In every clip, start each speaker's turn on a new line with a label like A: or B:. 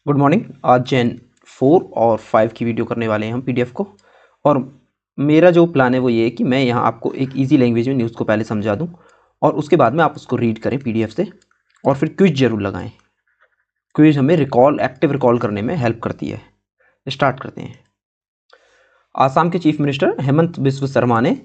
A: Good morning. आज जैन 4 और 5 की वीडियो करने वाले हैं हम पीडीएफ को। और मेरा जो प्लान है वो ये है कि मैं यहाँ आपको एक इजी लैंग्वेज में न्यूज़ को पहले समझा दूँ और उसके बाद में आप उसको रीड करें पीडीएफ से और फिर क्विज जरूर लगाएं। क्विज हमें एक्टिव रिकॉल करने में हेल्प करती है। स्टार्ट करते हैं। आसाम के चीफ मिनिस्टर हेमंत बिस्व शर्मा ने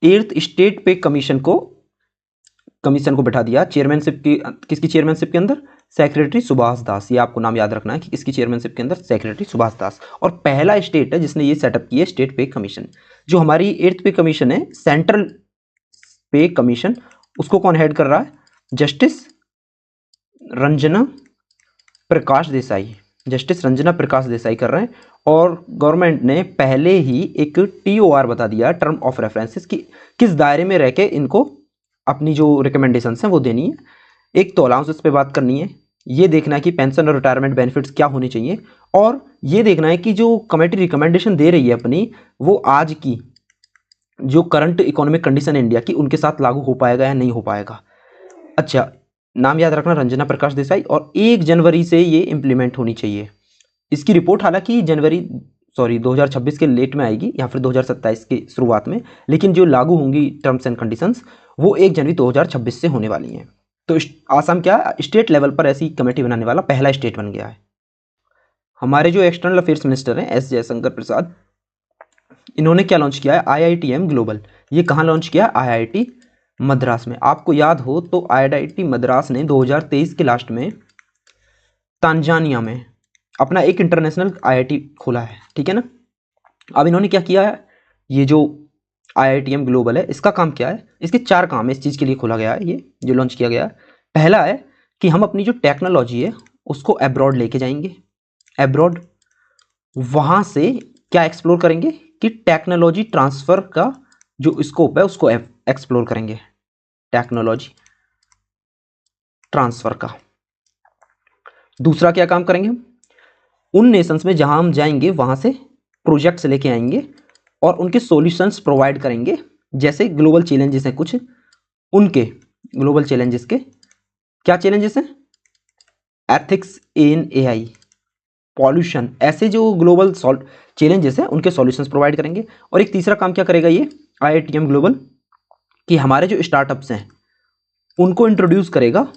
A: 8th स्टेट पे कमीशन को बिठा दिया। चेयरमैनशिप की किसकी चेयरमैनशिप के अंदर? सेक्रेटरी सुभाष दास। ये आपको नाम याद रखना है कि किसकी चेयरमैनशिप के अंदर? सेक्रेटरी सुभाष दास। और पहला स्टेट है जिसने ये सेटअप किया स्टेट पे कमीशन। जो हमारी 8th पे कमीशन है, सेंट्रल पे कमीशन, उसको कौन हेड कर रहा है? जस्टिस रंजना प्रकाश देसाई। जस्टिस रंजना प्रकाश देसाई कर रहे हैं। और गवर्नमेंट ने पहले ही एक TOR बता दिया, टर्म ऑफ रेफरेंसेस, की किस दायरे में रह के इनको अपनी जो रिकमेंडेशंस हैं वो देनी है। एक तो अलाउंसेस पे बात करनी है, ये देखना है कि पेंशन और रिटायरमेंट बेनिफिट्स क्या होने चाहिए, और ये देखना है कि जो कमेटी रिकमेंडेशन दे रही है अपनी, वो आज की जो करंट इकोनॉमिक कंडीशन है इंडिया की, उनके साथ लागू हो पाएगा या नहीं हो पाएगा। अच्छा, नाम याद रखना, रंजना प्रकाश देसाई। और 1 जनवरी से ये इंप्लीमेंट होनी चाहिए। इसकी रिपोर्ट हालांकि 2026 के लेट में आएगी या फिर 2027 की शुरुआत में, लेकिन जो लागू होंगी टर्म्स एंड कंडीशंस वो 1 जनवरी 2026 से होने वाली हैं। तो आसाम क्या स्टेट लेवल पर ऐसी कमेटी बनाने वाला पहला स्टेट बन गया है। हमारे जो एक्सटर्नल अफेयर्स मिनिस्टर हैं एस जयशंकर प्रसाद, इन्होंने क्या लॉन्च किया है? IITM global. ये कहाँ लॉन्च किया? IIT मद्रास में। आपको याद हो तो IIT मद्रास ने 2023 के लास्ट में तांजानिया में अपना एक इंटरनेशनल IIT खोला है, ठीक है ना। अब इन्होंने क्या किया है? ये जो IITM ग्लोबल है, इसका काम क्या है? इसके 4 काम है, इस चीज़ के लिए खोला गया है ये जो लॉन्च किया गया है। पहला है कि हम अपनी जो टेक्नोलॉजी है उसको अब्रॉड लेके जाएंगे। अब्रॉड वहाँ से क्या एक्सप्लोर करेंगे कि टेक्नोलॉजी ट्रांसफ़र का जो स्कोप है उसको एक्सप्लोर करेंगे, टेक्नोलॉजी ट्रांसफ़र का। दूसरा क्या काम करेंगे? हम उन नेशंस में जहाँ हम जाएंगे वहाँ से प्रोजेक्ट्स लेके आएंगे और उनके सॉल्यूशंस प्रोवाइड करेंगे। जैसे ग्लोबल चैलेंजेस हैं कुछ, उनके ग्लोबल चैलेंजेस के क्या चैलेंजेस हैं? एथिक्स इन AI, पॉल्यूशन, ऐसे जो ग्लोबल चैलेंजेस हैं उनके सॉल्यूशंस प्रोवाइड करेंगे। और एक तीसरा काम क्या करेगा ये IITM ग्लोबल, कि हमारे जो स्टार्टअप्स हैं उनको इंट्रोड्यूस करेगा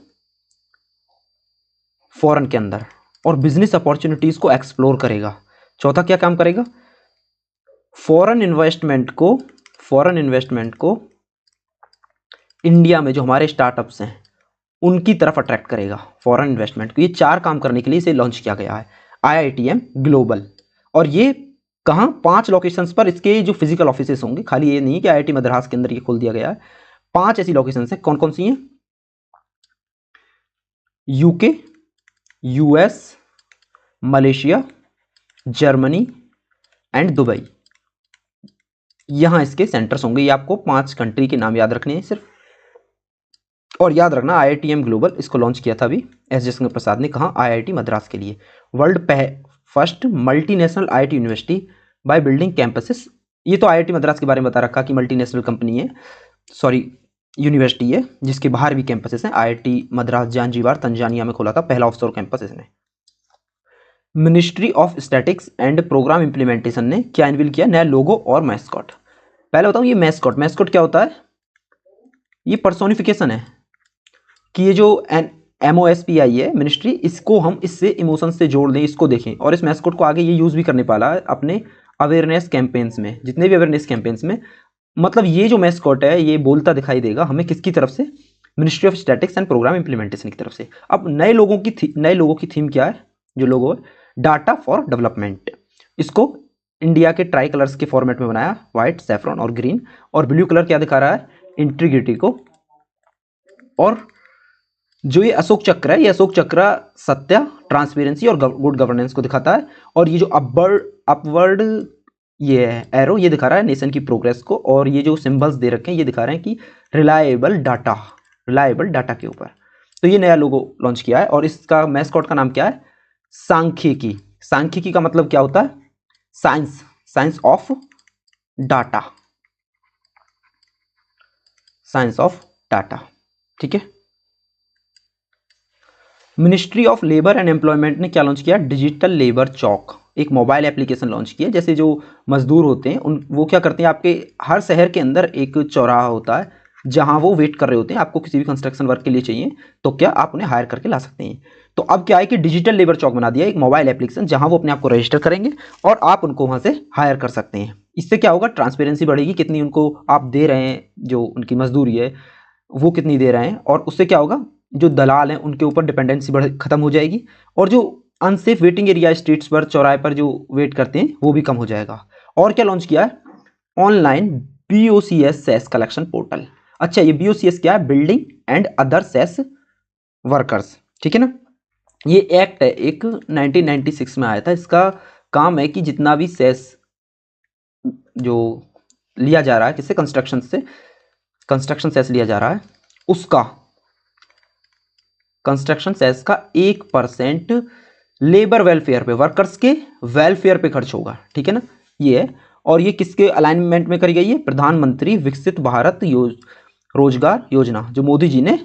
A: फॉरेन के अंदर और बिजनेस अपॉर्चुनिटीज़ को एक्सप्लोर करेगा। चौथा क्या काम करेगा? फॉरेन इन्वेस्टमेंट को इंडिया में जो हमारे स्टार्टअप्स हैं उनकी तरफ अट्रैक्ट करेगा, फॉरेन इन्वेस्टमेंट को। ये 4 काम करने के लिए इसे लॉन्च किया गया है IITM ग्लोबल। और ये कहाँ? 5 लोकेशंस पर इसके जो फिजिकल ऑफिसेस होंगे। खाली ये नहीं कि IIT मद्रास के अंदर ये खोल दिया गया है। 5 ऐसी लोकेशंस हैं। कौन कौन सी हैं? UK, US, Malaysia, Germany and Dubai. यहाँ इसके सेंटर्स होंगे। ये आपको 5 कंट्री के नाम याद रखने हैं सिर्फ। और याद रखना IITM ग्लोबल इसको लॉन्च किया था अभी एस जयशंकर प्रसाद ने। कहा? IIT मद्रास के लिए। World first multinational IIT university by building campuses. ये तो IIT मद्रास के बारे में बता रखा कि मल्टीनेशनल कंपनी है, सॉरी यूनिवर्सिटी है, जिसके बाहर भी कैंपसेस हैं। IIT मद्रास जानजीबार तंजानिया में खोला था पहला ऑफशोर कैंपस इसने। Ministry of statistics and program implementation ने क्या अनवील किया? नया लोगो और मैस्कॉट। पहले बताऊं, ये मैस्कॉट क्या होता है? ये पर्सोनिफिकेशन है कि ये जो MOSPI है मिनिस्ट्री, इसको हम इससे इमोशन से जोड़ दें, इसको देखें। और इस मैस्कॉट को आगे ये यूज़ भी करने पाला है अपने अवेयरनेस कैंपेन्स में, जितने भी अवेयरनेस कैंपेन्स में। मतलब ये जो मैस्कॉट है ये बोलता दिखाई देगा हमें किसकी तरफ से? Ministry of statistics and program implementation की तरफ से। अब नए लोगों की थीम क्या है? जो लोगो है, डाटा फॉर डेवलपमेंट। इसको इंडिया के ट्राई कलर्स के फॉर्मेट में बनाया, व्हाइट, सैफ्रॉन और ग्रीन। और ब्लू कलर क्या दिखा रहा है? इंटीग्रिटी को। और जो ये अशोक चक्र है, ये अशोक चक्र सत्य, ट्रांसपेरेंसी और गुड गवर्नेंस को दिखाता है। और ये जो अपवर्ड ये है एरो, ये दिखा रहा है नेशन की प्रोग्रेस को। और ये जो सिंबल्स दे रखे हैं ये दिखा रहे हैं कि रिलायबल डाटा के ऊपर। तो ये नया लोगो लॉन्च किया है। और इसका मैस्कॉट का नाम क्या है? सांख्यिकी। सांख्यिकी का मतलब क्या होता है? Science of data, science of data, ठीक है। Ministry of labour and employment ने क्या लॉन्च किया, डिजिटल लेबर चौक, एक मोबाइल एप्लीकेशन लॉन्च किया। जैसे जो मजदूर होते हैं उन वो क्या करते हैं, आपके हर शहर के अंदर एक चौराहा होता है जहां वो वेट कर रहे होते हैं, आपको किसी भी कंस्ट्रक्शन वर्क के लिए चाहिए तो क्या आप उन्हें हायर करके ला सकते हैं। तो अब क्या है कि डिजिटल लेबर चौक बना दिया, एक मोबाइल एप्लीकेशन जहां वो अपने आप को रजिस्टर करेंगे और आप उनको वहां से हायर कर सकते हैं। इससे क्या होगा, ट्रांसपेरेंसी बढ़ेगी, कितनी उनको आप दे रहे हैं, जो उनकी मजदूरी है वो कितनी दे रहे हैं, और उससे क्या होगा, जो दलाल हैं उनके ऊपर डिपेंडेंसी खत्म हो जाएगी, और जो अनसेफ वेटिंग एरिया स्ट्रीट्स पर चौराहे पर जो वेट करते हैं वो भी कम हो जाएगा। और क्या लॉन्च किया है, online BOCS cess collection portal. अच्छा, ये बीओसीएस क्या है, building and other cess workers, ठीक है ना। ये एक्ट है एक 1996 में आया था। इसका काम है कि जितना भी सेस जो लिया जा रहा है किससे, कंस्ट्रक्शन सेस लिया जा रहा है, उसका कंस्ट्रक्शन सेस का 1% लेबर वेलफेयर पे, वर्कर्स के वेलफेयर पे खर्च होगा, ठीक है ना। ये है, और ये किसके अलाइनमेंट में करी गई है, प्रधानमंत्री विकसित भारत रोजगार योजना, जो मोदी जी ने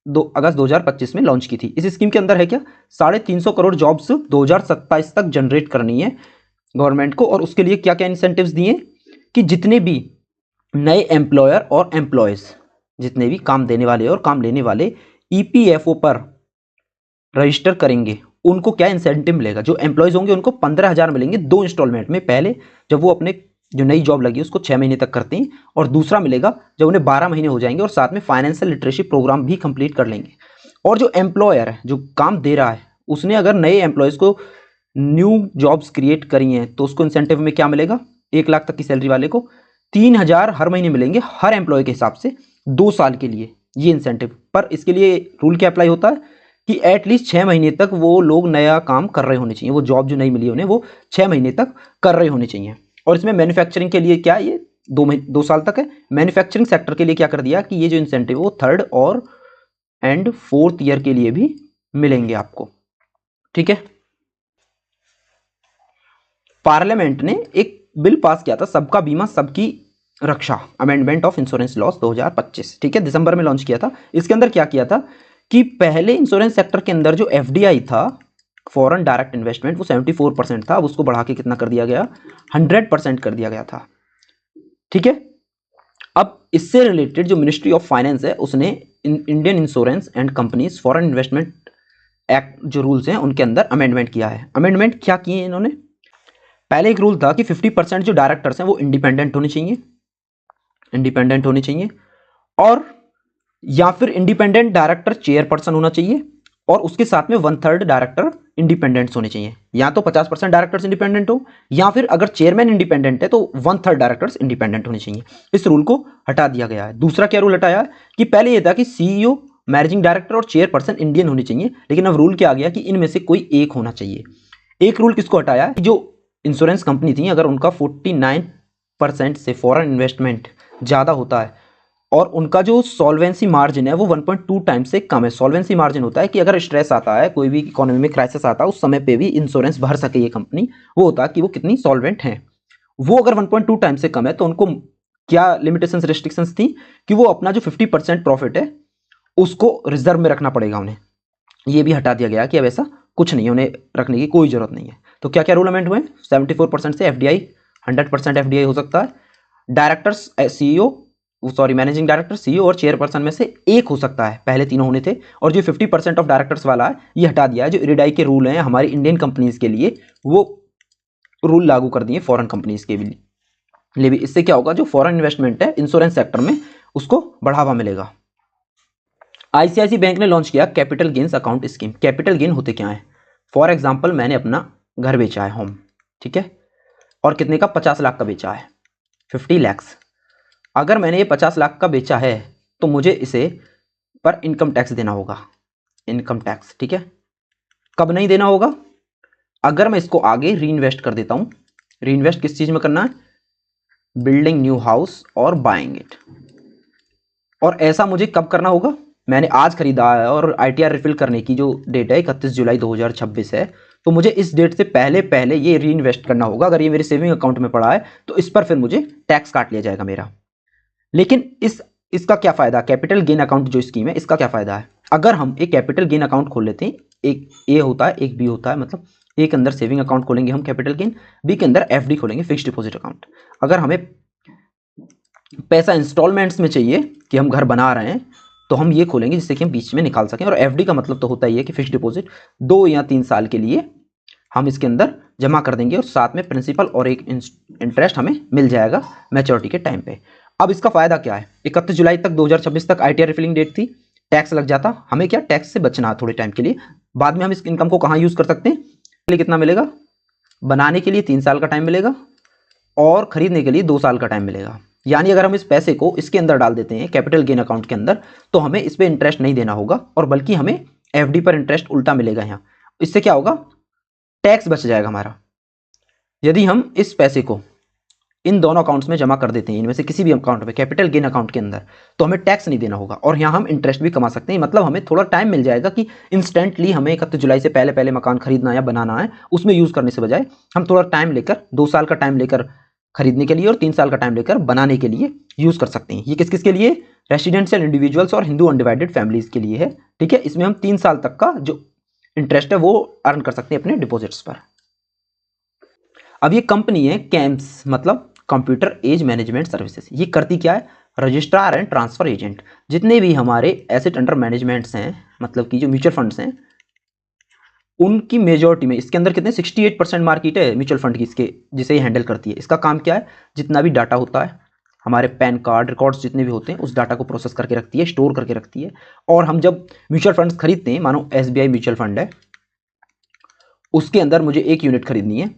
A: 2 अगस्त 2025 में लॉन्च की थी। इस स्कीम के अंदर है क्या, 350 करोड़ जॉब्स 2027 तक जनरेट करनी है गवर्नमेंट को। और उसके लिए क्या क्या इंसेंटिव्स दिए कि जितने भी नए एम्प्लॉयर और एम्प्लॉयज, जितने भी काम देने वाले और काम लेने वाले ईपीएफओ पर रजिस्टर करेंगे उनको क्या इंसेंटिव मिलेगा। जो एम्प्लॉयज होंगे उनको 15,000 मिलेंगे 2 इंस्टॉलमेंट में, पहले जब वो अपने जो नई जॉब लगी उसको 6 महीने तक करते हैं, और दूसरा मिलेगा जब उन्हें 12 महीने हो जाएंगे और साथ में फाइनेंशियल लिटरेसी प्रोग्राम भी कंप्लीट कर लेंगे। और जो एम्प्लॉयर है जो काम दे रहा है उसने अगर नए एम्प्लॉयज को न्यू जॉब्स क्रिएट करी हैं तो उसको इंसेंटिव में क्या मिलेगा, 1 लाख तक की सैलरी वाले को 3,000 हर महीने मिलेंगे हर एम्प्लॉय के हिसाब से 2 साल के लिए, ये इंसेंटिव। पर इसके लिए रूल क्या अप्लाई होता है कि एटलीस्ट 6 महीने तक वो लोग नया काम कर रहे होने चाहिए, वो जॉब जो नई मिली है उन्हें वो 6 महीने तक कर रहे होने चाहिए। और इसमें मैन्युफैक्चरिंग के लिए क्या, ये 2 साल तक है। मैन्युफैक्चरिंग सेक्टर के लिए क्या कर दिया कि ये जो इंसेंटिव वो 3rd और 4th ईयर के लिए भी मिलेंगे आपको, ठीक है। पार्लियामेंट ने एक बिल पास किया था, सबका बीमा सबकी रक्षा, अमेंडमेंट ऑफ इंश्योरेंस लॉस 2025, ठीक है, दिसंबर में लॉन्च किया था। इसके अंदर क्या किया था कि पहले इंश्योरेंस सेक्टर के अंदर जो एफडीआई था, फॉरेन डायरेक्ट इन्वेस्टमेंट, वो 74% था, अब उसको बढ़ा के कितना कर दिया गया, 100% कर दिया गया था, ठीक है। अब इससे रिलेटेड जो मिनिस्ट्री ऑफ फाइनेंस है उसने Indian insurance and companies foreign investment act जो रूल्स हैं उनके अंदर अमेंडमेंट किया है। अमेंडमेंट क्या किए इन्होंने, पहले एक रूल था कि 50% जो डायरेक्टर्स हैं वो इंडिपेंडेंट होने चाहिए, और या फिर इंडिपेंडेंट डायरेक्टर चेयरपर्सन होना चाहिए, और उसके साथ में 1/3 डायरेक्टर इंडिपेंडेंट्स होने चाहिए। या तो 50% डायरेक्टर्स इंडिपेंडेंट हो, या फिर अगर चेयरमैन इंडिपेंडेंट है तो 1/3 डायरेक्टर्स इंडिपेंडेंट होने चाहिए। इस रूल को हटा दिया गया है। दूसरा क्या रूल हटाया कि पहले यह था कि सीईओ, मैनेजिंग डायरेक्टर और चेयरपर्सन इंडियन होने चाहिए, लेकिन अब रूल क्या आ गया कि इनमें से कोई एक होना चाहिए। एक रूल किसको हटाया कि जो इंश्योरेंस कंपनी थी अगर उनका 49% से फॉरेन इन्वेस्टमेंट ज़्यादा होता है और उनका जो सॉल्वेंसी मार्जिन है वो 1.2 टाइम्स से कम है। सॉल्वेंसी मार्जिन होता है कि अगर स्ट्रेस आता है, कोई भी इकोनॉमी में क्राइसिस आता है, उस समय पे भी इंश्योरेंस भर सके ये कंपनी, वो होता है कि वो कितनी सॉल्वेंट है। वो अगर 1.2 टाइम्स से कम है तो उनको क्या लिमिटेशंस, रेस्ट्रिक्शंस थी कि वो अपना जो 50% प्रॉफिट है उसको रिजर्व में रखना पड़ेगा उन्हें। ये भी हटा दिया गया कि अब ऐसा कुछ नहीं है, उन्हें रखने की कोई जरूरत नहीं है। तो क्या क्या रूल अमेंड हुए, 74% से एफडीआई 100% एफडीआई हो सकता है, directors CEO managing director, CEO और चेयरपर्सन में से एक हो सकता है, पहले तीनों होने थे। और जो 50% ऑफ डायरेक्टर्स वाला है ये हटा दिया है। जो इरिडाई के रूल हैं हमारी इंडियन कंपनीज के लिए वो रूल लागू कर दिए फॉरेन कंपनीज के लिए भी। इससे क्या होगा, जो फॉरेन इन्वेस्टमेंट है इंश्योरेंस सेक्टर में उसको बढ़ावा मिलेगा। आईसीआईसी बैंक ने लॉन्च किया capital gains account scheme. Capital gain होते क्या है, फॉर एग्जाम्पल मैंने अपना घर बेचा है, होम, ठीक है, और कितने का, 50 लाख का बेचा है, 50 लैक्स। अगर मैंने ये 50 लाख का बेचा है तो मुझे इसे पर इनकम टैक्स देना होगा, इनकम टैक्स, ठीक है। कब नहीं देना होगा, अगर मैं इसको आगे री इन्वेस्ट कर देता हूं। री इन्वेस्ट किस चीज में करना है, बिल्डिंग न्यू हाउस और बाइंग इट। और ऐसा मुझे कब करना होगा, मैंने आज खरीदा है और आईटीआर रिफिल करने की जो डेट है 31 जुलाई 2026 है, तो मुझे इस डेट से पहले पहले ये री इन्वेस्ट करना होगा। अगर ये मेरे सेविंग अकाउंट में पड़ा है तो इस पर फिर मुझे टैक्स काट लिया जाएगा मेरा। लेकिन इस इसका क्या फ़ायदा, कैपिटल गेन अकाउंट जो स्कीम है इसका क्या फ़ायदा है, अगर हम एक कैपिटल गेन अकाउंट खोल लेते हैं, एक ए होता है एक बी होता है, मतलब ए के अंदर सेविंग अकाउंट खोलेंगे हम कैपिटल गेन, बी के अंदर एफडी खोलेंगे फिक्स्ड डिपॉजिट अकाउंट। अगर हमें पैसा इंस्टॉलमेंट्स में चाहिए कि हम घर बना रहे हैं तो हम ये खोलेंगे जिससे कि हम बीच में निकाल सकें। और एफडी का मतलब तो होता ही है कि फिक्स्ड डिपॉजिट 2 या 3 साल के लिए हम इसके अंदर जमा कर देंगे और साथ में प्रिंसिपल और एक इंटरेस्ट हमें मिल जाएगा मैच्योरिटी के टाइम पे। अब इसका फायदा क्या है, 31 जुलाई तक 2026 तक आईटीआर रिफिलिंग डेट थी, टैक्स लग जाता, हमें क्या टैक्स से बचना थोड़े टाइम के लिए, बाद में हम इस इनकम को कहाँ यूज कर सकते हैं, कितना मिलेगा, बनाने के लिए 3 साल का टाइम मिलेगा और खरीदने के लिए 2 साल का टाइम मिलेगा। यानी अगर हम इस पैसे को इसके अंदर डाल देते हैं कैपिटल गेन अकाउंट के अंदर तो हमें इस पर इंटरेस्ट नहीं देना होगा और बल्कि हमें एफडी पर इंटरेस्ट उल्टा मिलेगा। यहाँ इससे क्या होगा, टैक्स बच जाएगा हमारा। यदि हम इस पैसे को इन दोनों अकाउंट्स में जमा कर देते हैं, इनमें से किसी भी अकाउंट में कैपिटल गेन अकाउंट के अंदर, तो हमें टैक्स नहीं देना होगा और यहाँ हम इंटरेस्ट भी कमा सकते हैं। मतलब हमें थोड़ा टाइम मिल जाएगा कि इंस्टेंटली हमें 31 जुलाई से पहले पहले मकान खरीदना या बनाना है, उसमें यूज़ करने से बजाय हम थोड़ा टाइम लेकर 2 साल का टाइम लेकर खरीदने के लिए और 3 साल का टाइम लेकर बनाने के लिए यूज़ कर सकते हैं। ये किस किस के लिए, रेसिडेंशियल इंडिविजुअल्स और हिंदू अनडिवाइडेड फैमिलीज के लिए है। ठीक है, इसमें हम 3 साल तक का जो इंटरेस्ट है वो अर्न कर सकते हैं अपने डिपॉजिट्स पर। अब ये कंपनी है कैम्स, मतलब कंप्यूटर एज मैनेजमेंट सर्विसेज। ये करती क्या है, रजिस्ट्रार एंड ट्रांसफर एजेंट। जितने भी हमारे एसेट अंडर मैनेजमेंट्स हैं, मतलब कि जो म्यूचुअल फंड्स हैं, उनकी मेजॉरिटी में इसके अंदर कितने 68% मार्केट है म्यूचुअल फंड की इसके, जिसे ये हैंडल करती है। इसका काम क्या है, जितना भी डाटा होता है, हमारे पैन कार्ड रिकॉर्ड्स जितने भी होते हैं, उस डाटा को प्रोसेस करके रखती है, स्टोर करके रखती है। और हम जब म्यूचुअल फंड्स खरीदते हैं, मानो एसबीआई म्यूचुअल फंड है, उसके अंदर मुझे 1 यूनिट खरीदनी है,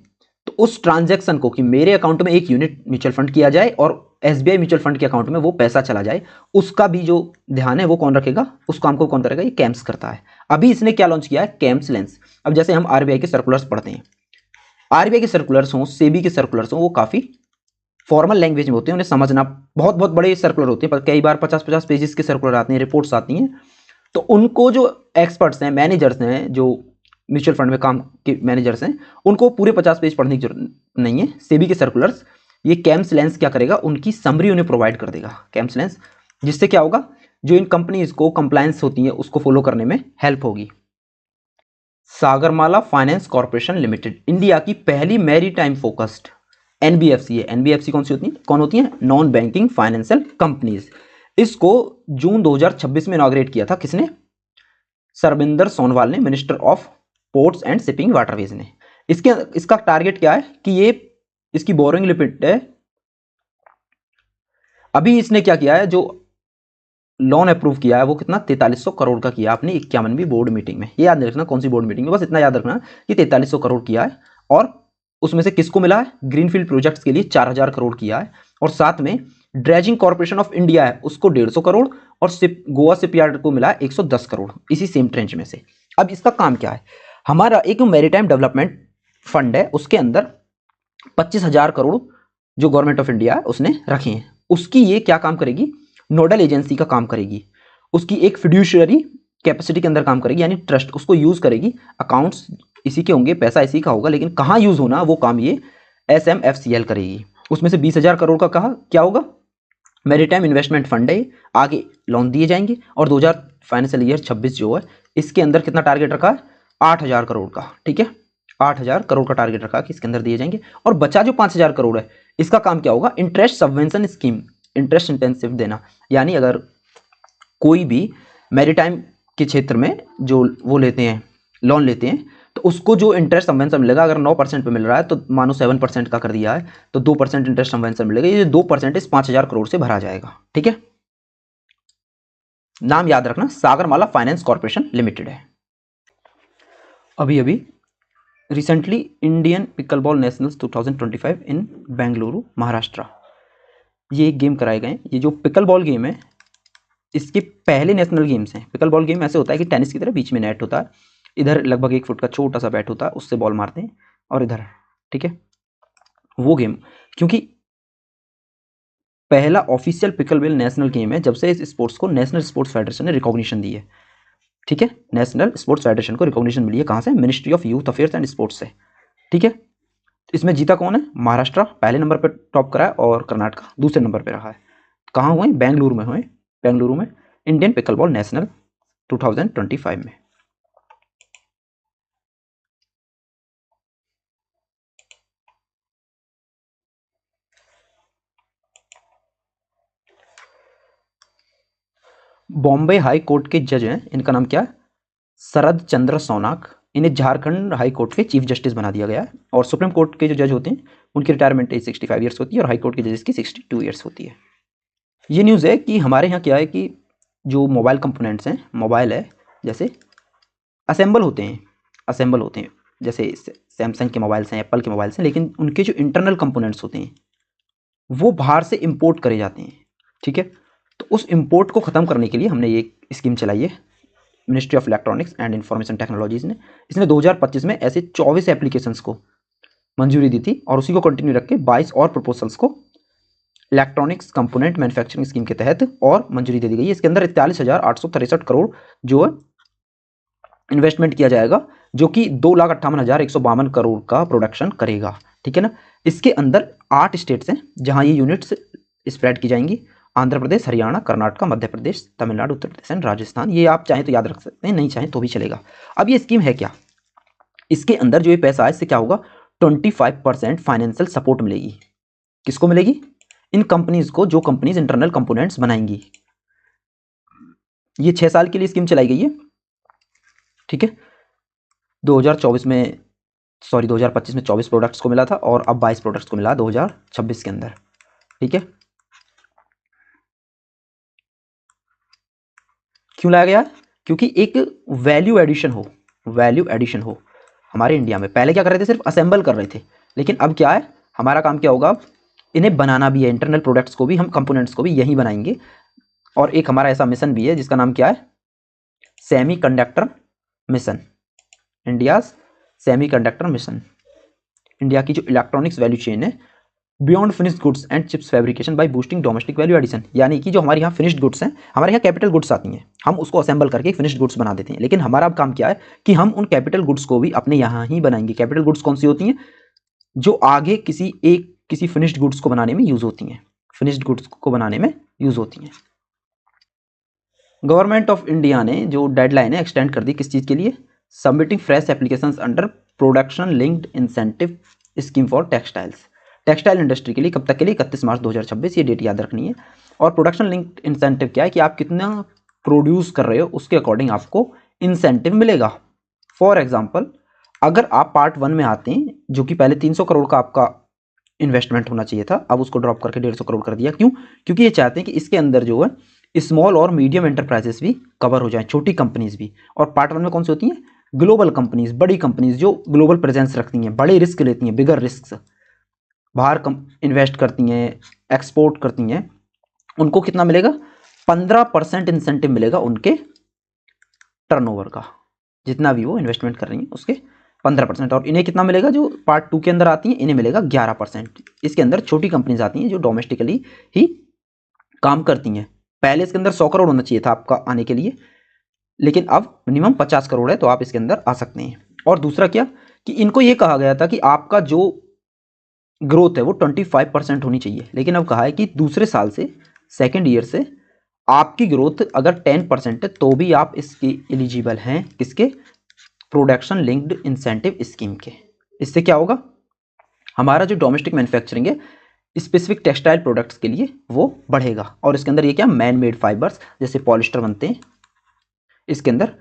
A: तो उस ट्रांजैक्शन को कि मेरे अकाउंट में 1 यूनिट म्यूचुअल फंड किया जाए और एसबीआई म्यूचुअल फंड के अकाउंट में वो पैसा चला जाए, उसका भी जो ध्यान है वो कौन रखेगा, उस काम को कौन करेगा, ये कैम्स करता है। अभी इसने क्या लॉन्च किया है, कैम्स लेंस। अब जैसे हम आरबीआई के सर्कुलर्स पढ़ते हैं, आरबीआई के सर्कुलर्स हों, सेबी के सर्कुलर्स हों, वो काफ़ी फॉर्मल लैंग्वेज में होते हैं, उन्हें समझना बहुत बहुत बड़े सर्कुलर होते हैं, पर कई बार 50-50 पेजेस के सर्कुलर आते हैं, रिपोर्ट्स आती हैं। तो उनको जो एक्सपर्ट्स हैं, मैनेजर्स हैं, जो म्यूचुअल फंड में काम के मैनेजर्स हैं, उनको पूरे 50 पेज पढ़ने की जरूरत नहीं है। सेबी के सर्कुलर्स, ये कैम्स लेंस क्या करेगा, उनकी समरी उन्हें प्रोवाइड कर देगा कैम्स लेंस, जिससे क्या होगा, जो इन कंपनीज को कंप्लायंस होती है उसको फॉलो करने में हेल्प होगी। Sagarmala finance corporation limited India की पहली मैरी टाइम फोकस्ड एनबीएफसी है। एनबीएफसी कौन सी होती है, कौन होती है, नॉन बैंकिंग फाइनेंशियल कंपनीज। इसको जून 2026 में इनॉग्रेट किया था, किसने, सरबिंदर सोनोवाल ने, minister of ports and shipping waterways ने। इसका टारगेट क्या है कि ये इसकी बोरोइंग लिमिट है, अभी इसने क्या किया है, जो लोन अप्रूव किया है वो कितना 4300 करोड़ का किया आपने 51वीं बोर्ड मीटिंग में। ये याद नहीं रखना कौन सी बोर्ड मीटिंग में, बस इतना याद रखना कि 4300 करोड़ किया है। और उसमें से किसको मिला है, ग्रीनफील्ड प्रोजेक्ट्स के लिए 4000 करोड़ किया है, और साथ में ड्रेजिंग कॉर्पोरेशन ऑफ इंडिया है उसको 150 करोड़, और गोवा शिपयार्ड को मिला है 110 करोड़ इसी सेम ट्रेंच में से। अब इसका काम क्या है, हमारा एक मैरीटाइम डेवलपमेंट फंड है, उसके अंदर 25,000 करोड़ जो गवर्नमेंट ऑफ इंडिया है उसने रखे हैं। उसकी ये क्या काम करेगी, नोडल एजेंसी का काम करेगी, उसकी एक फिड्यूशियरी कैपेसिटी के अंदर काम करेगी, यानी ट्रस्ट उसको यूज करेगी, अकाउंट्स इसी के होंगे, पैसा इसी का होगा, लेकिन कहाँ यूज होना वो काम ये SMFCL करेगी। उसमें से 20,000 करोड़ का कहा क्या होगा, मैरीटाइम इन्वेस्टमेंट फंड है, आगे लोन दिए जाएंगे। और 2000 फाइनेंशियल ईयर 26 जो है इसके अंदर कितना टारगेट रखा है, 8,000 करोड़ का। ठीक है, 8,000 करोड़ का टारगेट रखा कि इसके अंदर दिए जाएंगे। और बचा जो 5,000 करोड़ है, इसका काम क्या होगा, interest subvention scheme, interest intensive देना। यानी अगर कोई भी मैरीटाइम के क्षेत्र में जो वो लेते हैं, लोन लेते हैं, तो उसको जो इंटरेस्ट सबवेंशन मिलेगा, अगर 9% पे मिल रहा है तो मानो 7% का कर दिया है तो 2% इंटरेस्ट सबवेंशन मिलेगा। ये 2% इस 5,000 करोड़ से भरा जाएगा। ठीक है, नाम याद रखना, सागरमाला फाइनेंस कॉर्पोरेशन लिमिटेड है। अभी अभी रिसेंटली इंडियन पिकलबॉल नेशनल्स 2025 इन बेंगलुरु महाराष्ट्र, ये एक गेम कराए गए। ये जो पिकल बॉल गेम है इसके पहले नेशनल गेम्स हैं। पिकल बॉल गेम ऐसे होता है कि टेनिस की तरह बीच में नेट होता है, इधर लगभग 1 फुट का छोटा सा बैट होता है, उससे बॉल मारते हैं, और इधर, ठीक है, वो गेम, क्योंकि पहला official pickle ball national game है जब से इस स्पोर्ट्स को नेशनल स्पोर्ट्स फेडरेशन ने रिकॉग्निशन दी है। ठीक है, नेशनल स्पोर्ट्स फेडरेशन को रिकॉग्निशन मिली है, कहाँ से, ministry of youth affairs and sports से। ठीक है, इसमें जीता कौन है, महाराष्ट्र पहले नंबर पर टॉप करा है और कर्नाटक दूसरे नंबर पर रहा है। कहाँ हुए, बेंगलुरु में हुए। बेंगलुरु में इंडियन पिकलबॉल नेशनल 2025 में। बॉम्बे हाई कोर्ट के जज हैं, इनका नाम क्या है, शरद चंद्र सोनाक। इन्हें झारखंड हाई कोर्ट के चीफ जस्टिस बना दिया गया है। और सुप्रीम कोर्ट के जो जज होते हैं उनकी रिटायरमेंट एज 65 ईयर्स होती है और हाई कोर्ट के जजेस की 62 ईयर्स होती है। ये न्यूज़ है कि हमारे यहाँ क्या है कि जो मोबाइल कंपोनेंट्स हैं, मोबाइल है जैसे असेंबल होते हैं जैसे सैमसंग के मोबाइल्स हैं, एप्पल के मोबाइल्स हैं, लेकिन उनके जो इंटरनल कंपोनेंट्स होते हैं वो बाहर से इंपोर्ट करे जाते हैं। ठीक है, तो उस इंपोर्ट को ख़त्म करने के लिए हमने ये स्कीम चलाई है, ministry of electronics and information technologies ने। इसने 2025 में ऐसे 24 एप्लीकेशंस को मंजूरी दी थी और उसी को कंटिन्यू रख के 22 और प्रपोजल्स को इलेक्ट्रॉनिक्स कंपोनेंट मैन्युफैक्चरिंग स्कीम के तहत और मंजूरी दे दी गई है। इसके अंदर 41,863 करोड़ जो है इन्वेस्टमेंट किया जाएगा, जो कि 2,58,152 करोड़ का प्रोडक्शन करेगा। ठीक है ना। इसके अंदर 8 स्टेट्स हैं जहां ये यूनिट्स स्प्रेड की जाएंगी, आंध्र प्रदेश, हरियाणा, कर्नाटक, मध्य प्रदेश, तमिलनाडु, उत्तर प्रदेश एंड राजस्थान। ये आप चाहें तो याद रख सकते हैं, नहीं चाहें तो भी चलेगा। अब ये स्कीम है क्या, इसके अंदर जो ये पैसा है इससे क्या होगा, 25% फाइनेंशियल सपोर्ट मिलेगी। किसको मिलेगी, इन कंपनीज को जो कंपनीज इंटरनल कंपोनेंट्स बनाएंगी। ये 6 साल के लिए स्कीम चलाई गई है। ठीक है, 2024 में 2025 में 24 प्रोडक्ट्स को मिला था और अब 22 प्रोडक्ट्स को मिला 2026 के अंदर। ठीक है, क्यों लाया गया, क्योंकि एक वैल्यू एडिशन हो हमारे इंडिया में। पहले क्या कर रहे थे, सिर्फ असेंबल कर रहे थे, लेकिन अब क्या है, हमारा काम क्या होगा, इन्हें बनाना भी है। इंटरनल प्रोडक्ट्स को भी हम, कंपोनेंट्स को भी यहीं बनाएंगे। और एक हमारा ऐसा मिशन भी है जिसका नाम क्या है, semiconductor mission, India's semiconductor mission. India की जो इलेक्ट्रॉनिक्स वैल्यू चेन है, beyond finished goods and chips fabrication by boosting domestic value addition. यानी कि जो हमारे यहाँ फिनिश्ड गुड्स हैं, हमारे यहाँ कैपिटल गुड्स आती हैं, हम उसको असेंबल करके फिनिश्ड गुड्स बना देते हैं। लेकिन हमारा अब काम क्या है कि हम उन कैपिटल गुड्स को भी अपने यहाँ ही बनाएंगे। कैपिटल गुड्स कौन सी होती हैं, जो आगे किसी फिनिश्ड गुड्स को बनाने में यूज होती हैं, फिनिश्ड गुड्स को बनाने में यूज होती हैं। गवर्नमेंट ऑफ इंडिया ने जो डेडलाइन है एक्सटेंड कर दी, किस चीज़ के लिए, submitting fresh applications under production linked incentive scheme for textiles. Textile industry के लिए कब तक के लिए, 31 मार्च 2026, ये डेट याद रखनी है। और प्रोडक्शन लिंक्ड इंसेंटिव क्या है कि आप कितना प्रोड्यूस कर रहे हो उसके अकॉर्डिंग आपको इंसेंटिव मिलेगा। फॉर एग्जाम्पल, अगर आप पार्ट 1 में आते हैं, जो कि पहले 300 करोड़ का आपका इन्वेस्टमेंट होना चाहिए था, अब उसको ड्रॉप करके 150 करोड़ कर दिया। क्यों, क्योंकि ये चाहते हैं कि इसके अंदर जो है स्मॉल और मीडियम एंटरप्राइजेस भी कवर हो जाएं, छोटी कंपनीज भी। और पार्ट 1 में कौन सी होती हैं, ग्लोबल कंपनीज, बड़ी कंपनीज जो ग्लोबल प्रेजेंस रखती हैं, बड़े रिस्क लेती हैं, बिगर रिस्क, बाहर इन्वेस्ट करती हैं, एक्सपोर्ट करती हैं। उनको कितना मिलेगा, 15% इंसेंटिव मिलेगा उनके टर्नओवर का, जितना भी वो इन्वेस्टमेंट कर रही हैं उसके 15%। और इन्हें कितना मिलेगा, जो पार्ट 2 के अंदर आती हैं, इन्हें मिलेगा 11%। इसके अंदर छोटी कंपनीज आती हैं जो डोमेस्टिकली ही काम करती हैं। पहले इसके अंदर 100 करोड़ होना चाहिए था आपका आने के लिए, लेकिन अब मिनिमम 50 करोड़ है, तो आप इसके अंदर आ सकते हैं। और दूसरा क्या, कि इनको ये कहा गया था कि आपका जो ग्रोथ है वो 25% होनी चाहिए, लेकिन अब कहा है कि दूसरे साल से, सेकेंड ईयर से आपकी ग्रोथ अगर 10% है तो भी आप इसके एलिजिबल हैं, किसके, प्रोडक्शन लिंक्ड इंसेंटिव स्कीम के। इससे क्या होगा, हमारा जो डोमेस्टिक मैन्युफैक्चरिंग है स्पेसिफिक टेक्सटाइल प्रोडक्ट्स के लिए वो बढ़ेगा। और इसके अंदर ये क्या, मैन मेड फाइबर्स जैसे पॉलिस्टर बनते हैं, इसके अंदर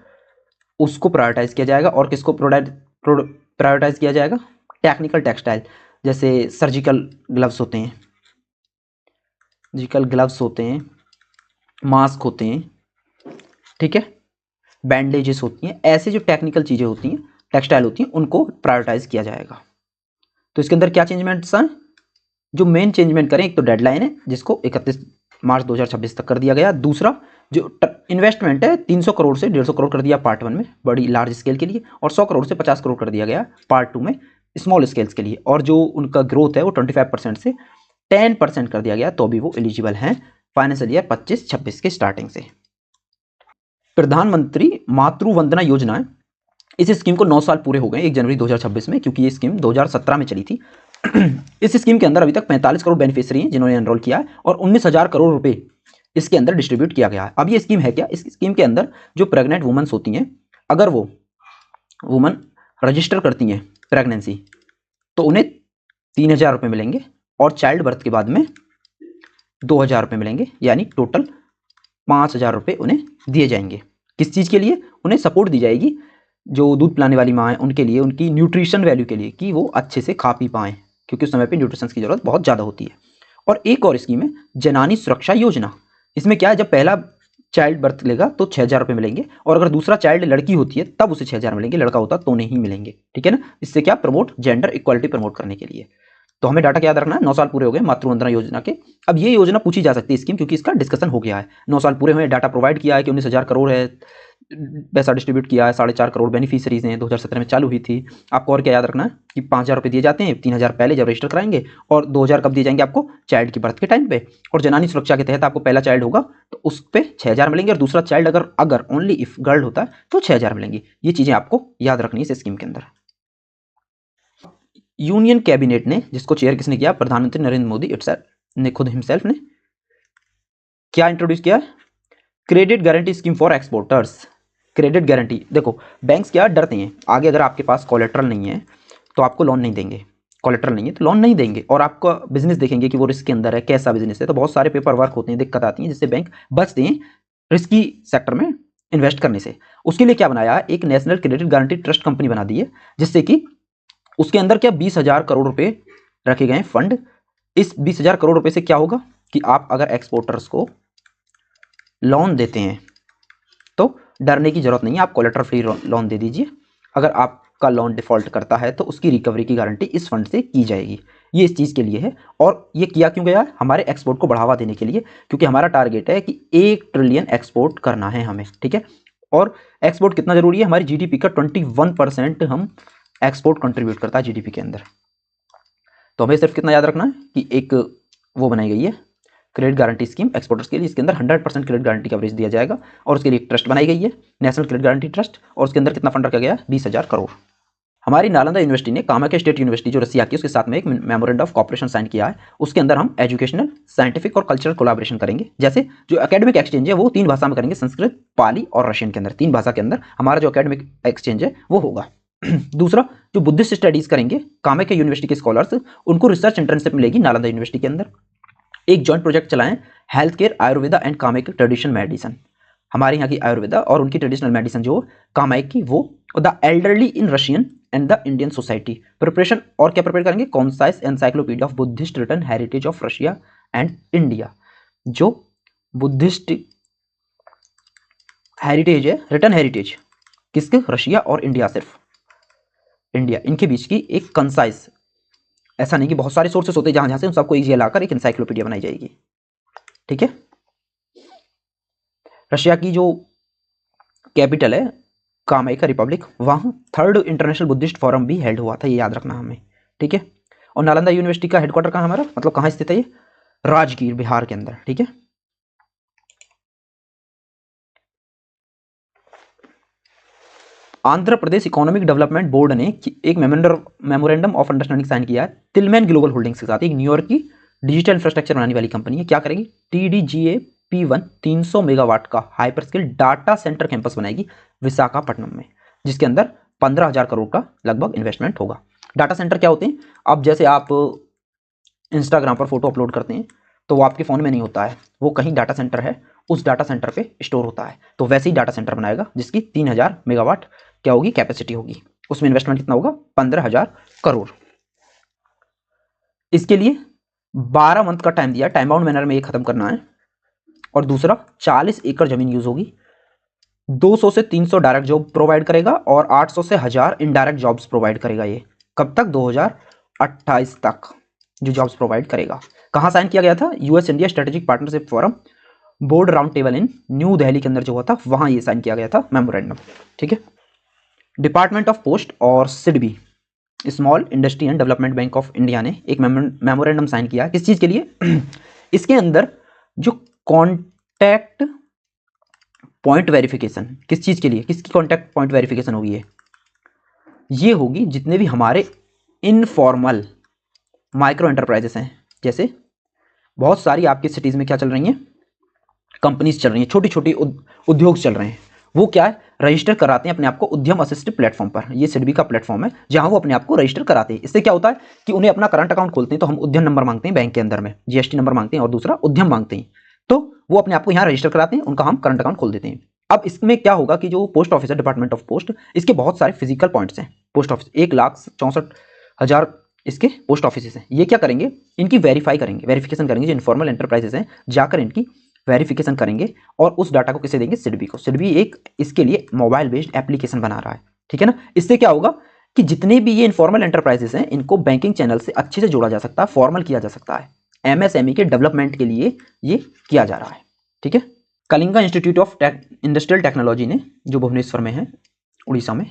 A: उसको प्रायोरिटाइज किया जाएगा। और किसको प्रायोरिटाइज किया जाएगा, टेक्निकल टेक्सटाइल, जैसे सर्जिकल ग्लव्स होते हैं, मास्क होते हैं, ठीक है, बैंडेजेस होती हैं, ऐसे जो टेक्निकल चीज़ें होती हैं, टेक्सटाइल होती हैं, उनको प्रायोरिटाइज किया जाएगा। तो इसके अंदर क्या चेंजमेंट्स हैं, जो मेन चेंजमेंट करें, एक तो डेडलाइन है जिसको 31 मार्च 2026 तक कर दिया गया। दूसरा जो इन्वेस्टमेंट है 300 करोड़ से 150 करोड़ कर दिया पार्ट 1 में बड़ी लार्ज स्केल के लिए, और 100 करोड़ से 50 करोड़ कर दिया गया पार्ट 2 में स्मॉल स्केल्स के लिए। और जो उनका ग्रोथ है वो 25% से 10% कर दिया गया, तो भी वो एलिजिबल हैं फाइनेंशियल ईयर 25-26 के स्टार्टिंग से। प्रधानमंत्री मातृ वंदना योजना है, इस स्कीम को 9 साल पूरे हो गए 1 जनवरी 2026 में, क्योंकि ये स्कीम 2017 में चली थी। इस स्कीम के अंदर अभी तक 45 करोड़ बेनिफिशियरी हैं जिन्होंने एनरोल किया है, और 19,000 करोड़ रुपए इसके अंदर डिस्ट्रीब्यूट किया गया है। अब ये स्कीम है क्या, इस स्कीम के अंदर जो प्रेग्नेंट वुमेन्स होती हैं, अगर वो वुमन रजिस्टर करती हैं प्रेगनेंसी, तो उन्हें 3,000 रुपये मिलेंगे और चाइल्ड बर्थ के बाद में 2,000 रुपये मिलेंगे, यानी टोटल 5,000 रुपये उन्हें दिए जाएंगे। किस चीज़ के लिए उन्हें सपोर्ट दी जाएगी, जो दूध पिलाने वाली माँ है उनके लिए, उनकी न्यूट्रिशन वैल्यू के लिए, कि वो अच्छे से खा पी पाएँ, क्योंकि उस समय पे न्यूट्रिशन की ज़रूरत बहुत ज़्यादा होती है। और एक और स्कीम है जनानी सुरक्षा योजना। इसमें क्या है, जब पहला चाइल्ड बर्थ लेगा तो 6,000 रुपये मिलेंगे, और अगर दूसरा चाइल्ड लड़की होती है तब उसे 6,000 मिलेंगे, लड़का होता तो नहीं मिलेंगे। ठीक है ना, इससे क्या प्रमोट, जेंडर इक्वालिटी प्रमोट करने के लिए। तो हमें डाटा क्या याद रखना है, 9 साल पूरे हो गए मातृ वंदना योजना के। अब ये योजना पूछी जा सकती है स्कीम, क्योंकि इसका डिस्कशन हो गया है। 9 साल पूरे हुए, डाटा प्रोवाइड किया है कि 19,000 करोड़ है, पैसा डिस्ट्रीब्यूट किया है, 4.5 करोड़ बेनिफिशरीज हैं, 2017 में चालू हुई थी। आपको और क्या याद रखना है कि 5,000 रुपये दिए जाते हैं, 3,000 पहले जब रजिस्टर कराएंगे, और 2,000 कब दिए जाएंगे आपको, चाइल्ड की बर्थ के टाइम पे। और जनानी सुरक्षा के तहत आपको पहला चाइल्ड होगा तो उस पर 6,000 मिलेंगे, और दूसरा चाइल्ड अगर ओनली इफ गर्ल होता है तो 6,000 मिलेंगी। ये चीज़ें आपको याद रखनी है इस स्कीम के अंदर। यूनियन कैबिनेट ने, जिसको चेयर किसने किया, प्रधानमंत्री नरेंद्र मोदी इटसेल्फ ने, खुद हिमसेल्फ ने क्या इंट्रोड्यूस किया, credit guarantee scheme for exporters. Credit guarantee, देखो बैंक्स क्या डरते हैं, आगे अगर आपके पास कोलेट्रल नहीं है तो आपको लोन नहीं देंगे, कोलेट्रल नहीं है तो लोन नहीं देंगे, और आपका बिजनेस देखेंगे कि वो रिस्क के अंदर है, कैसा बिजनेस है, तो बहुत सारे पेपर वर्क होते हैं, दिक्कत आती है, जिससे बैंक बचते हैं रिस्की सेक्टर में इन्वेस्ट करने से। उसके लिए क्या बनाया है, एक national credit guarantee trust company बना दी है, जिससे कि उसके अंदर क्या 20,000 करोड़ रुपए रखे गए फंड। इस 20,000 करोड़ रुपए से क्या होगा कि आप अगर एक्सपोर्टर्स को लोन देते हैं तो डरने की जरूरत नहीं है, आप कोलेट्रल फ्री लोन दे दीजिए। अगर आपका लोन डिफॉल्ट करता है तो उसकी रिकवरी की गारंटी इस फंड से की जाएगी। ये इस चीज़ के लिए है, और ये किया क्यों गया, हमारे एक्सपोर्ट को बढ़ावा देने के लिए, क्योंकि हमारा टारगेट है कि 1 ट्रिलियन एक्सपोर्ट करना है हमें। ठीक है, और एक्सपोर्ट कितना जरूरी है, हमारी जीडीपी का 21% हम एक्सपोर्ट कंट्रीब्यूट करता है जीडीपी के अंदर। तो हमें सिर्फ कितना याद रखना है कि एक वो बनाई गई है क्रेडिट गारंटी स्कीम एक्सपोर्टर्स के लिए, इसके अंदर 100% क्रेडिट गारंटी कवरेज दिया जाएगा, और उसके लिए एक ट्रस्ट बनाई गई है नेशनल क्रेडिट गारंटी ट्रस्ट, और उसके अंदर कितना फंड रखा गया है, 20,000 करोड़। हमारी नालंदा यूनिवर्सिटी ने कामाख्या स्टेट यूनिवर्सिटी जो रसिया की, उसके साथ में एक मेमोरेंडम ऑफ कॉपरेशन साइन किया है। उसके अंदर हम एजुकेशनल, साइंटिफिक और कल्चरल कोलैबोरेशन करेंगे। जैसे जो एकेडमिक एक्सचेंज है वो 3 भाषा में करेंगे, संस्कृत, पाली और रशियन के अंदर, 3 भाषा के अंदर हमारा जो एकेडमिक एक्सचेंज है वो होगा। दूसरा, जो बुद्धिस्ट स्टडीज करेंगे कामाख्या यूनिवर्सिटी के स्कॉलर्स, उनको रिसर्च इंटर्नशिप मिलेगी नालंदा यूनिवर्सिटी के अंदर। एक जॉइंट प्रोजेक्ट चलाएं, health care, Ayurveda and Kamakhya traditional medicine. हमारे यहाँ की आयुर्वेदा और उनकी ट्रेडिशनल मेडिसिन जो कामाख्या वो, the elderly in Russian and the Indian society. Preparation और क्या प्रिपेयर करेंगे, concise encyclopedia of Buddhist return heritage of Russia and India. जो बुद्धिस्ट हेरिटेज है, रिटर्न हेरिटेज किसके, रशिया और इंडिया, सिर्फ इंडिया, इनके बीच की एक कंसाइज, ऐसा नहीं कि बहुत सारे सोर्सेस होते हैं जहां जहां से उन सबको इजी लाकर एक एनसाइक्लोपीडिया बनाई जाएगी। ठीक है, रशिया की जो कैपिटल है कामाख्या रिपब्लिक, वहां 3rd इंटरनेशनल बुद्धिस्ट फोरम भी हेल्ड हुआ था, ये याद रखना हमें। ठीक है, और नालंदा यूनिवर्सिटी का हेडक्वार्टर कहाँ हमारा, मतलब कहाँ स्थित है ये, राजगीर बिहार के अंदर। ठीक है, Andhra Pradesh economic development board ने एक मेमोरेंडम ऑफ अंडरस्टैंडिंग साइन किया है तिलमैन ग्लोबल होल्डिंग्स के साथ, एक न्यूयॉर्क की डिजिटल इंफ्रास्ट्रक्चर बनाने वाली कंपनी है। क्या करेगी, TDGA P1 300 मेगावाट का hyper scale data centre campus बनाएगी विशाखापट्टनम में, जिसके अंदर 15,000 करोड़ का लगभग इन्वेस्टमेंट होगा। डाटा सेंटर क्या होते हैं, अब जैसे आप इंस्टाग्राम पर फोटो अपलोड करते हैं तो वो आपके फ़ोन में नहीं होता है, वो कहीं डाटा सेंटर है, उस डाटा सेंटर पे स्टोर होता है। तो वैसे ही डाटा सेंटर बनाएगा जिसकी 3,000 मेगावाट क्या होगी, कैपेसिटी होगी। उसमें इन्वेस्टमेंट कितना होगा, 15,000 करोड़। इसके लिए 12 मंथ का टाइम दिया, टाइम बाउंड मैनर में ये खत्म करना है। और दूसरा, 40 एकड़ जमीन यूज होगी, 200 से 300 डायरेक्ट जॉब प्रोवाइड करेगा और 800 से 1000 इनडायरेक्ट जॉब्स प्रोवाइड करेगा। ये कब तक, 2028 तक जो जॉब्स प्रोवाइड करेगा। कहाँ साइन किया गया था, US India strategic partnership forum board round table इन न्यू दिल्ली के अंदर जो हुआ था, वहां ये साइन किया गया था मेमोरेंडम। ठीक है, डिपार्टमेंट ऑफ पोस्ट और SIDBI small industry and development bank of India ने एक मेमोरेंडम साइन किया, किस चीज के लिए इसके अंदर जो कॉन्टैक्ट पॉइंट वेरिफिकेशन, किस चीज के लिए, किसकी कॉन्टैक्ट पॉइंट वेरिफिकेशन होगी, ये होगी जितने भी हमारे इनफॉर्मल माइक्रो एंटरप्राइजेस हैं। जैसे बहुत सारी आपकी सिटीज में क्या चल रही हैं, कंपनीज चल रही हैं, छोटी छोटी उद्योग चल रहे हैं, वो क्या है, रजिस्टर कराते हैं अपने आप को उद्यम असिस्टेड प्लेटफॉर्म पर। ये सिडबी का प्लेटफॉर्म है जहां वो अपने आप को रजिस्टर कराते हैं। इससे क्या होता है कि उन्हें अपना करंट अकाउंट खोलते हैं तो हम उद्यम नंबर मांगते हैं बैंक के अंदर में, जीएसटी नंबर मांगते हैं और दूसरा उद्यम मांगते हैं, तो वो अपने आप को यहाँ रजिस्टर कराते हैं, उनका हम करंट अकाउंट खोल देते हैं। अब इसमें क्या होगा कि जो पोस्ट ऑफिस है, डिपार्टमेंट ऑफ पोस्ट, इसके बहुत सारे फिजिकल पॉइंट्स हैं। पोस्ट ऑफिस 1,64,000 इसके पोस्ट ऑफिस हैं। ये क्या करेंगे, इनकी वेरीफाई करेंगे, वेरिफिकेशन करेंगे। जो इनफॉर्मल एंटरप्राइजेस हैं जाकर इनकी वेरिफिकेशन करेंगे और उस डाटा को किसे देंगे, सिडबी को। सिडबी एक इसके लिए मोबाइल बेस्ड एप्लीकेशन बना रहा है, ठीक है ना। इससे क्या होगा कि जितने भी ये इनफॉर्मल एंटरप्राइजेस हैं इनको बैंकिंग चैनल से अच्छे से जोड़ा जा सकता है, फॉर्मल किया जा सकता है। एमएसएमई के डेवलपमेंट के लिए ये किया जा रहा है, ठीक है। Kalinga institute of industrial technology ने, जो भुवनेश्वर में है उड़ीसा में,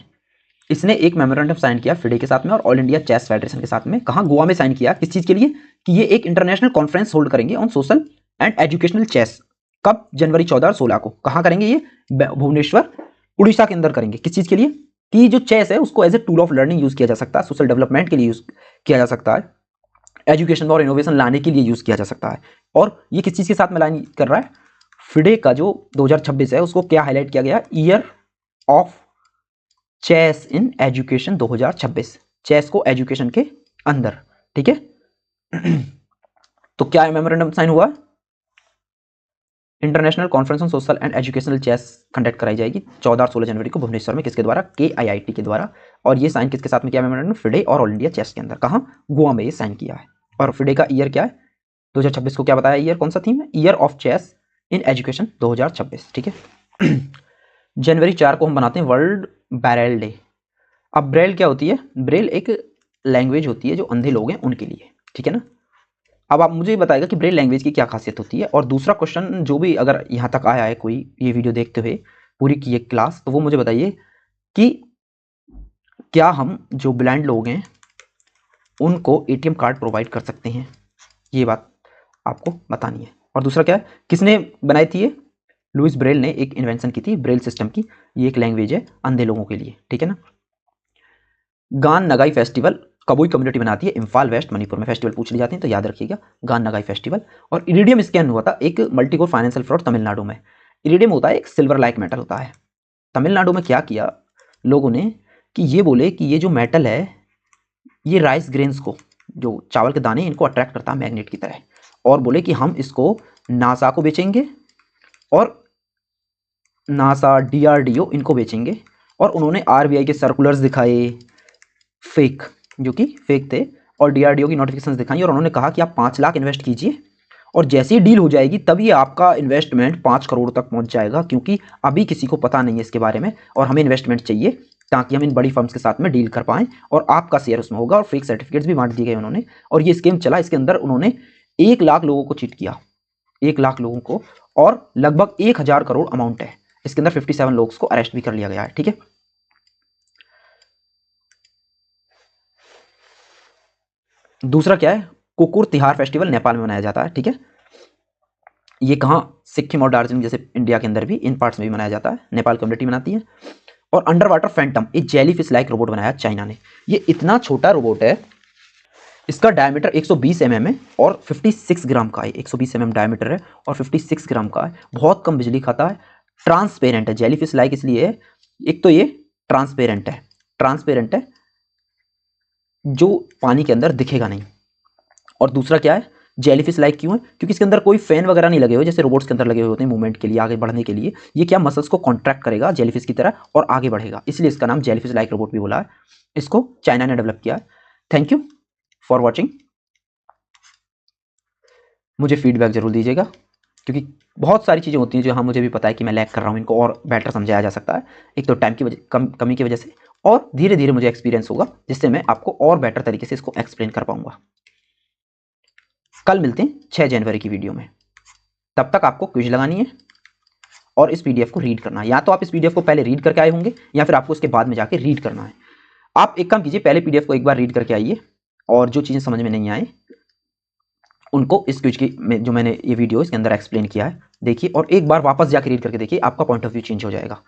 A: इसने एक मेमोरेंडम साइन किया फिडे के साथ में और ऑल इंडिया चेस फेडरेशन के साथ में। कहाँ, गोवा में साइन किया। किस चीज़ के लिए, कि ये एक इंटरनेशनल कॉन्फ्रेंस होल्ड करेंगे on social and educational chess. कब, जनवरी 14 और 16 को। कहाँ करेंगे, ये भुवनेश्वर उड़ीसा के अंदर करेंगे। किस चीज़ के लिए, कि जो चेस है उसको as a tool of learning use किया जा सकता है, सोशल डेवलपमेंट के लिए यूज़ किया जा सकता है, एजुकेशन और इनोवेशन लाने के लिए यूज़ किया जा सकता है। और ये किस चीज़ के साथ में लाइन कर रहा है, फिडे का जो 2026 है उसको क्या हाईलाइट किया गया, year of chess in education 2026, chess को एजुकेशन के अंदर, ठीक है। तो क्या मेमोरेंडम साइन हुआ, international conference on social and educational chess conduct कराई जाएगी 14 और 16 जनवरी को भुवनेश्वर में। किसके द्वारा, KIIT के द्वारा। और ये साइन किसके साथ में किया मेमोरेंडम, फिडे और ऑल इंडिया चेस के अंदर। कहाँ, गोवा में ये साइन किया है। और फिडे का ईयर क्या है, 2026 को क्या बताया, ईयर कौन सा थीम है, year of chess in education 2026, ठीक है। जनवरी 4 को हम बनाते हैं वर्ल्ड ब्रेल डे। अब ब्रेल क्या होती है, ब्रेल एक लैंग्वेज होती है जो अंधे लोग हैं उनके लिए, ठीक है ना। अब आप मुझे बताइएगा कि ब्रेल लैंग्वेज की क्या खासियत होती है। और दूसरा क्वेश्चन, जो भी अगर यहाँ तक आया है कोई ये वीडियो देखते हुए पूरी की एक क्लास, तो वो मुझे बताइए कि क्या हम जो ब्लाइंड लोग हैं उनको ATM कार्ड प्रोवाइड कर सकते हैं, ये बात आपको बतानी है। और दूसरा क्या है, किसने बनाई थी ये, लुइस ब्रेल ने एक इन्वेंशन की थी ब्रेल सिस्टम की। ये एक लैंग्वेज है अंधे लोगों के लिए, ठीक है ना। गान नगाई फेस्टिवल कबुई कम्युनिटी बनाती है इम्फाल वेस्ट मणिपुर में। फेस्टिवल पूछ लिए जाते हैं तो याद रखिएगा, गान नगाई फेस्टिवल। और इरिडियम स्कैन हुआ था एक मल्टीकोर फाइनेंशियल फ्रॉड तमिलनाडु में। इरिडियम होता है एक सिल्वर लाइक मेटल होता है। तमिलनाडु में क्या किया लोगों ने, कि ये बोले कि ये जो मेटल है ये राइस ग्रेन्स को, जो चावल के दाने, इनको अट्रैक्ट करता है मैग्नेट की तरह। और बोले कि हम इसको नासा को बेचेंगे और नासा, DRDO इनको बेचेंगे। और उन्होंने RBI के सर्कुलर्स दिखाए फेक, जो कि फेक थे, और DRDO की नोटिफिकेशंस दिखाई। और उन्होंने कहा कि आप 5 लाख इन्वेस्ट कीजिए और जैसे ही डील हो जाएगी तभी आपका इन्वेस्टमेंट 5 करोड़ तक पहुंच जाएगा, क्योंकि अभी किसी को पता नहीं है इसके बारे में और हमें इन्वेस्टमेंट चाहिए ताकि हम इन बड़ी फर्म्स के साथ में डील कर पाएं और आपका शेयर उसमें होगा। और फेक सर्टिफिकेट्स भी बांट दिए गए उन्होंने। और ये स्कीम चला, इसके अंदर उन्होंने 1 लाख लोगों को चीट किया, 1 लाख लोगों को, और लगभग 1000 करोड़ अमाउंट है इसके अंदर। 57 लोगों को अरेस्ट भी कर लिया गया है, ठीक है। दूसरा क्या है, कुकुर तिहार फेस्टिवल नेपाल में मनाया जाता है, ठीक है। ये कहाँ, सिक्किम और दार्जिलिंग जैसे इंडिया के अंदर भी इन पार्ट्स में भी मनाया जाता है, नेपाल कम्युनिटी मनाती है। और अंडर वाटर फैंटम, एक जेलीफिश लाइक रोबोट बनाया चाइना ने। ये इतना छोटा रोबोट है, इसका डायमीटर 120 mm है और 56 ग्राम का है। 120 mm डायमीटर है और 56 ग्राम का है। बहुत कम बिजली खाता है, ट्रांसपेरेंट है। जेलीफिश लाइक इसलिए है, एक तो ये ट्रांसपेरेंट है, ट्रांसपेरेंट है जो पानी के अंदर दिखेगा नहीं। और दूसरा क्या है, जेलीफिश लाइक क्यों है, क्योंकि इसके अंदर कोई फैन वगैरह नहीं लगे हुए जैसे रोबोट्स के अंदर लगे हुए होते हैं मूवमेंट के लिए, आगे बढ़ने के लिए। ये क्या, मसल्स को कॉन्ट्रैक्ट करेगा जेलीफिश की तरह और आगे बढ़ेगा, इसलिए इसका नाम जेलीफिश लाइक रोबोट भी बोला है। इसको चाइना ने डेवलप किया है। Thank you for watching. मुझे फीडबैक जरूर दीजिएगा, क्योंकि बहुत सारी चीज़ें होती हैं जो हाँ मुझे भी पता है कि मैं लैग कर रहा हूँ, इनको और बेटर समझाया जा सकता है। एक तो टाइम की कमी की वजह से, और धीरे धीरे मुझे एक्सपीरियंस होगा जिससे मैं आपको और बेटर तरीके से इसको एक्सप्लेन कर पाऊंगा। कल मिलते हैं 6 जनवरी की वीडियो में। तब तक आपको क्विज लगानी है और इस PDF को रीड करना है। या तो आप इस PDF को पहले रीड करके आए होंगे या फिर आपको उसके बाद में जाके रीड करना है। आप एक काम कीजिए, पहले PDF को एक बार रीड करके आइए और जो चीज़ें समझ में नहीं आए उनको इस क्विज की जो मैंने ये वीडियो इसके अंदर एक्सप्लेन किया है देखिए, और एक बार वापस जाके रीड करके देखिए, आपका पॉइंट ऑफ व्यू चेंज हो जाएगा।